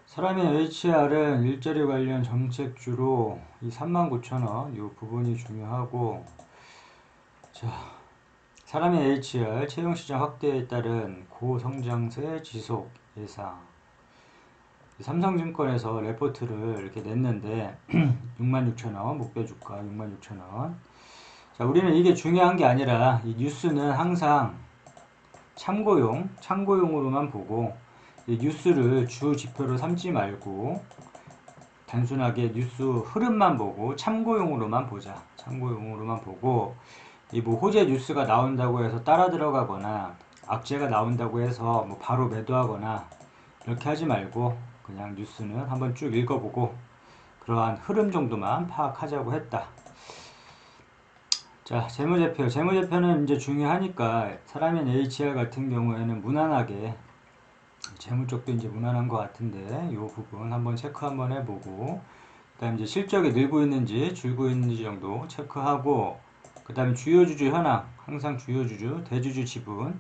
사람의 HR은 일자리 관련 정책주로 이 39,000원 이 부분이 중요하고, 자, 사람의 HR 채용시장 확대에 따른 고성장세 지속 예상. 삼성증권에서 레포트를 이렇게 냈는데 66,000원 목표 주가 66,000원. 자, 우리는 이게 중요한 게 아니라 이 뉴스는 항상 참고용으로만 보고, 이 뉴스를 주 지표로 삼지 말고 단순하게 뉴스 흐름만 보고 참고용으로만 보자. 참고용으로만 보고, 이 뭐 호재 뉴스가 나온다고 해서 따라 들어가거나 악재가 나온다고 해서 뭐 바로 매도하거나 이렇게 하지 말고 그냥 뉴스는 한번 쭉 읽어보고 그러한 흐름 정도만 파악하자고 했다. 자, 재무제표는 이제 중요하니까 사람인 HR 같은 경우에는 무난하게 재무 쪽도 이제 무난한 것 같은데 이 부분 한번 체크 한번 해보고, 그 다음에 이제 실적이 늘고 있는지 줄고 있는지 정도 체크하고, 그 다음에 주요주주 현황, 항상 주요주주, 대주주 지분.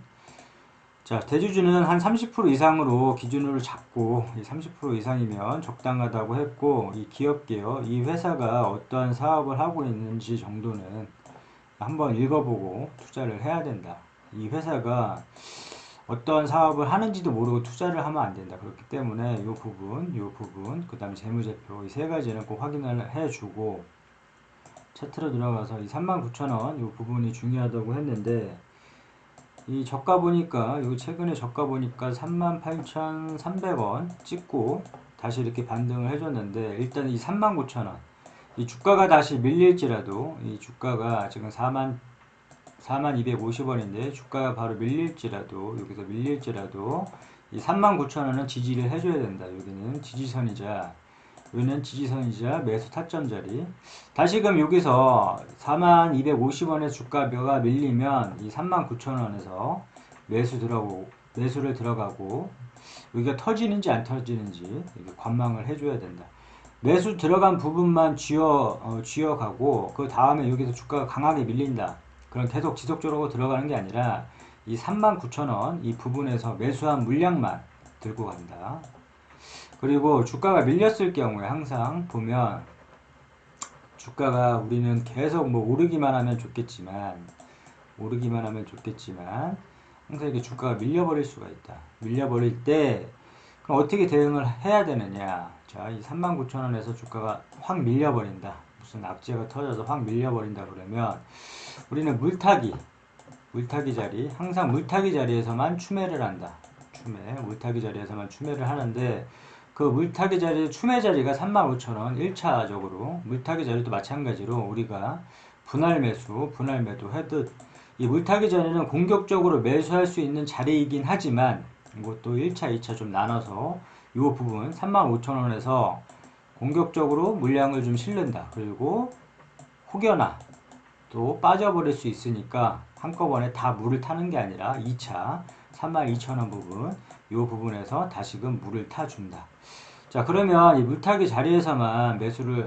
자, 대주주는 한 30% 이상으로 기준으로 잡고, 이 30% 이상이면 적당하다고 했고, 이 기업계요, 이 회사가 어떠한 사업을 하고 있는지 정도는 한번 읽어보고 투자를 해야 된다. 이 회사가 어떤 사업을 하는지도 모르고 투자를 하면 안 된다. 그렇기 때문에 이 부분, 그 다음에 재무제표 이 세 가지는 꼭 확인을 해주고, 차트로 들어가서 이 39,000원 이 부분이 중요하다고 했는데, 이 저가 보니까 여기 최근에 저가 보니까 38,300원 찍고 다시 이렇게 반등을 해줬는데, 일단 이 39,000원 이 주가가 다시 밀릴지라도, 이 주가가 지금 4,250원인데 주가가 바로 밀릴지라도, 여기서 밀릴지라도 이 39,000원은 지지를 해줘야 된다. 여기는 지지선이자 매수 타점 자리. 다시금 여기서 4,250원의 주가가 밀리면 이 39,000원에서 매수를 들어가고, 여기가 터지는지 안 터지는지 이렇게 관망을 해줘야 된다. 매수 들어간 부분만 쥐어가고 그 다음에 여기서 주가가 강하게 밀린다. 그럼 계속 지속적으로 들어가는 게 아니라 이 39,000원 이 부분에서 매수한 물량만 들고 간다. 그리고 주가가 밀렸을 경우에 항상 보면, 주가가 우리는 계속 뭐 오르기만 하면 좋겠지만 항상 이게 주가가 밀려버릴 수가 있다. 밀려버릴 때 그럼 어떻게 대응을 해야 되느냐. 자, 이 39,000원에서 주가가 확 밀려버린다. 무슨 악재가 터져서 확 밀려버린다 그러면 우리는 물타기 자리, 항상 물타기 자리에서만 추매를 한다. 물타기 자리에서만 추매를 하는데, 그 물타기 자리, 추매 자리가 35,000원 1차적으로, 물타기 자리도 마찬가지로 우리가 분할 매도 해듯, 이 물타기 자리는 공격적으로 매수할 수 있는 자리이긴 하지만, 이것도 1차, 2차 좀 나눠서 이 부분 35,000원에서 공격적으로 물량을 좀 실른다. 그리고 혹여나 또 빠져버릴 수 있으니까 한꺼번에 다 물을 타는 게 아니라 2차 32,000원 부분, 이 부분에서 다시금 물을 타준다. 자, 그러면 이 물타기 자리에서만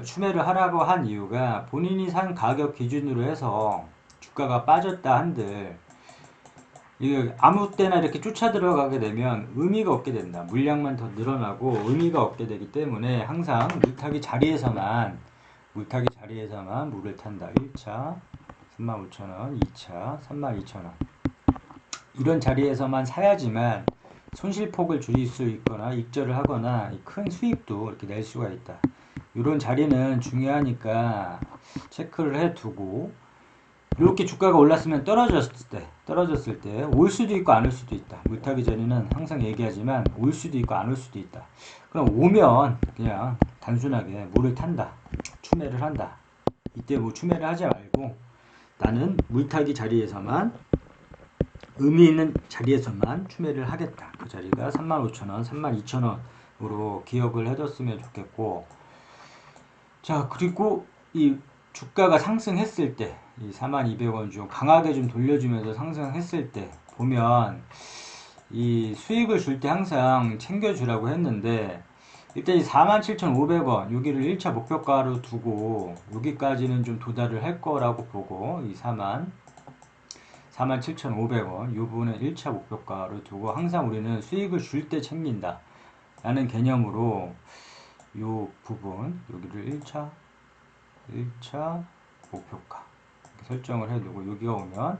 추매를 하라고 한 이유가, 본인이 산 가격 기준으로 해서 주가가 빠졌다 한들 이게 아무 때나 이렇게 쫓아 들어가게 되면 의미가 없게 된다. 물량만 더 늘어나고 의미가 없게 되기 때문에 항상 물타기 자리에서만 물을 탄다. 1차 35,000원, 2차 32,000원. 이런 자리에서만 사야지만 손실폭을 줄일 수 있거나 익절을 하거나 큰 수익도 이렇게 낼 수가 있다. 이런 자리는 중요하니까 체크를 해두고, 이렇게 주가가 올랐으면 떨어졌을 때 올 수도 있고 안 올 수도 있다. 물타기 전에는 항상 얘기하지만 올 수도 있고 안 올 수도 있다. 그럼 오면 그냥 단순하게 물을 탄다. 추매를 한다. 이때 뭐 추매를 하지 말고 나는 물타기 자리에서만, 의미 있는 자리에서만 추매를 하겠다. 그 자리가 35,000원, 32,000원으로 기억을 해뒀으면 좋겠고, 자, 그리고 이 주가가 상승했을 때, 이 42,000원 중 강하게 좀 돌려주면서 상승했을 때 보면, 이 수익을 줄 때 항상 챙겨주라고 했는데, 일단 이 47,500원 여기를 1차 목표가로 두고 여기까지는 좀 도달을 할 거라고 보고, 이 47,500원 이 부분은 1차 목표가로 두고 항상 우리는 수익을 줄 때 챙긴다. 라는 개념으로 요 부분 여기를 1차 목표가 이렇게 설정을 해두고 여기가 오면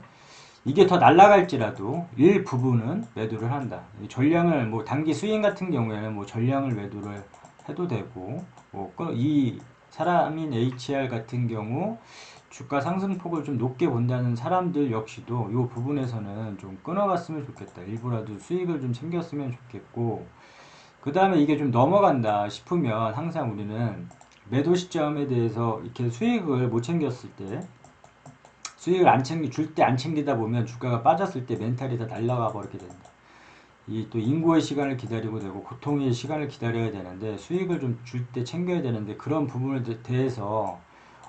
이게 더 날아갈지라도 일부분은 매도를 한다. 전량을 뭐 단기 스윙 같은 경우에는 뭐 전량을 매도를 해도 되고 뭐 이 사람인 HR 같은 경우 주가 상승폭을 좀 높게 본다는 사람들 역시도 이 부분에서는 좀 끊어갔으면 좋겠다. 일부라도 수익을 좀 챙겼으면 좋겠고 그 다음에 이게 좀 넘어간다 싶으면 항상 우리는 매도 시점에 대해서 이렇게 수익을 못 챙겼을 때 수익을 줄 때 안 챙기다 보면 주가가 빠졌을 때 멘탈이 다 날아가 버리게 된다. 이 또 인고의 시간을 기다리고 되고 고통의 시간을 기다려야 되는데 수익을 좀 줄 때 챙겨야 되는데 그런 부분에 대해서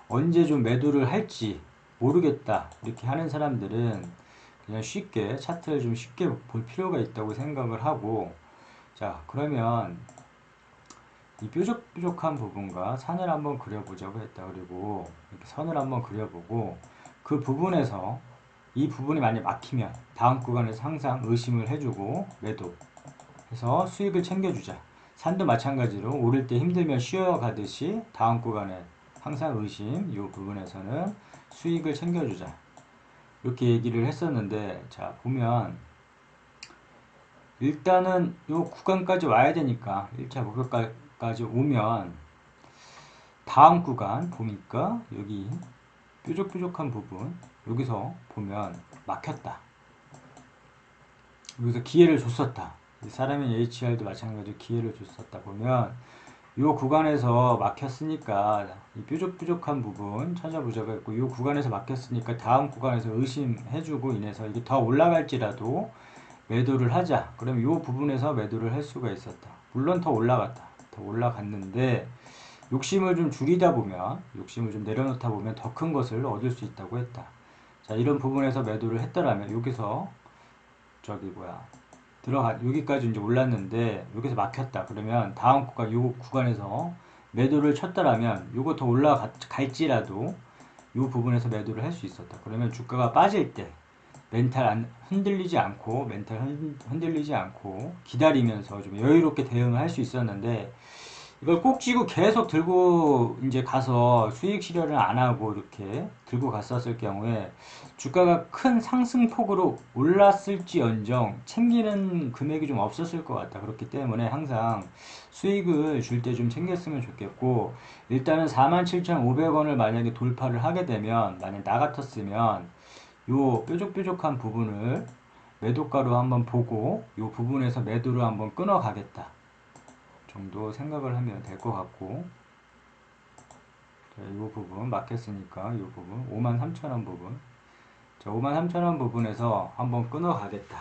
언제 좀 매도를 할지 모르겠다 이렇게 하는 사람들은 그냥 쉽게 차트를 좀 쉽게 볼 필요가 있다고 생각을 하고 자 그러면 이 뾰족뾰족한 부분과 산을 한번 그려보자고 했다. 그리고 이렇게 선을 한번 그려보고 그 부분에서 이 부분이 만약 막히면 다음 구간에서 항상 의심을 해주고 매도 해서 수익을 챙겨주자. 산도 마찬가지로 오를 때 힘들면 쉬어가듯이 다음 구간에 항상 의심 이 부분에서는 수익을 챙겨주자. 이렇게 얘기를 했었는데 자 보면 일단은 이 구간까지 와야 되니까 1차 목표까지 오면 다음 구간 보니까 여기 뾰족뾰족한 부분 여기서 보면 막혔다. 여기서 기회를 줬었다. 사람인 HR도 마찬가지로 기회를 줬었다 보면 이 구간에서 막혔으니까 이 뾰족뾰족한 부분 찾아보자고 했고 이 구간에서 막혔으니까 다음 구간에서 의심해주고 인해서 이게 더 올라갈지라도 매도를 하자. 그럼 이 부분에서 매도를 할 수가 있었다. 물론 더 올라갔다. 더 올라갔는데 욕심을 좀 줄이다 보면 욕심을 좀 내려놓다 보면 더 큰 것을 얻을 수 있다고 했다. 자 이런 부분에서 매도를 했더라면 여기서 저기 뭐야 들어가 여기까지 이제 올랐는데 여기서 막혔다. 그러면 다음 구간 요 구간에서 매도를 쳤더라면 요거 더 올라갈지라도 요 부분에서 매도를 할 수 있었다. 그러면 주가가 빠질 때 멘탈 흔들리지 않고 흔들리지 않고 기다리면서 좀 여유롭게 대응을 할 수 있었는데 이걸 꼭 쥐고 계속 들고 이제 가서 수익 실현을 안 하고 이렇게 들고 갔었을 경우에 주가가 큰 상승폭으로 올랐을지언정 챙기는 금액이 좀 없었을 것 같다. 그렇기 때문에 항상 수익을 줄 때 좀 챙겼으면 좋겠고 일단은 47,500원을 만약에 돌파를 하게 되면 만약 나 같았으면 요 뾰족뾰족한 부분을 매도가로 한번 보고 요 부분에서 매도를 한번 끊어 가겠다 정도 생각을 하면 될 것 같고 자, 이 부분 막혔으니까 이 부분 53,000원 부분 자, 53,000원 부분에서 한번 끊어 가겠다.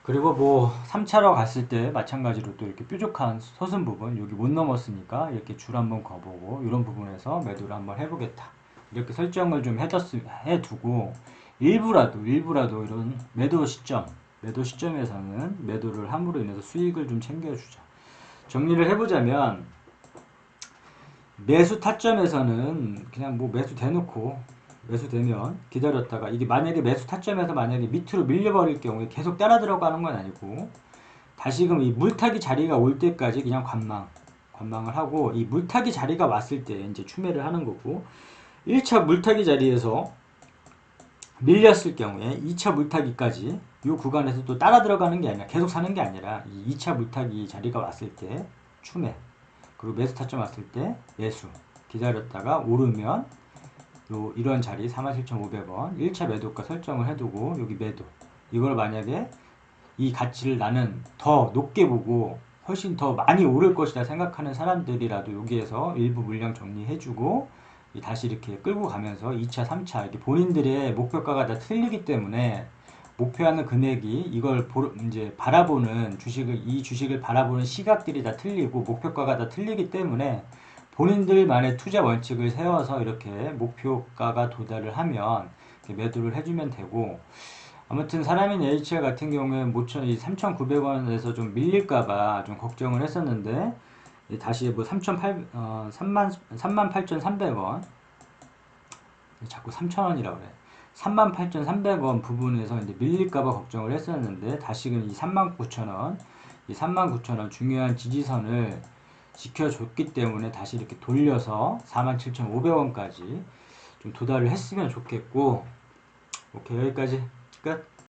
그리고 뭐 3차로 갔을 때 마찬가지로 또 이렇게 뾰족한 서슴 부분 여기 못 넘었으니까 이렇게 줄 한번 거보고 이런 부분에서 매도를 한번 해보겠다. 이렇게 설정을 좀 해두고 일부라도 이런 매도 시점에서는 매도를 함으로 인해서 수익을 좀 챙겨주자. 정리를 해보자면 매수 타점에서는 그냥 뭐 매수 대놓고 매수되면 기다렸다가 이게 만약에 매수 타점에서 만약에 밑으로 밀려버릴 경우에 계속 따라 들어가는 건 아니고 다시금 이 물타기 자리가 올 때까지 그냥 관망을 하고 이 물타기 자리가 왔을 때 이제 추매를 하는 거고 1차 물타기 자리에서 밀렸을 경우에 2차 물타기까지 이 구간에서 또 따라 들어가는 게 아니라 계속 사는 게 아니라 이 2차 물타기 자리가 왔을 때 추매 그리고 매수 타점 왔을 때 매수 기다렸다가 오르면 이런 자리 47,500원 1차 매도가 설정을 해두고 여기 매도 이걸 만약에 이 가치를 나는 더 높게 보고 훨씬 더 많이 오를 것이다 생각하는 사람들이라도 여기에서 일부 물량 정리해주고 다시 이렇게 끌고 가면서 2차, 3차 이렇게 본인들의 목표가가 다 틀리기 때문에 목표하는 금액이 이걸 이제 바라보는 이 주식을 바라보는 시각들이 다 틀리고 목표가가 다 틀리기 때문에 본인들만의 투자 원칙을 세워서 이렇게 목표가가 도달을 하면 매도를 해주면 되고 아무튼 사람인 HR 같은 경우에 3,900원에서 좀 밀릴까봐 좀 걱정을 했었는데 다시 뭐 38,300원 자꾸 3,000원이라고 그래 38,300원 부분에서 이제 밀릴까봐 걱정을 했었는데 다시금 이 39,000원 이 39,000원 중요한 지지선을 지켜줬기 때문에 다시 이렇게 돌려서 47,500원까지 좀 도달을 했으면 좋겠고, 오케이, 여기까지 끝.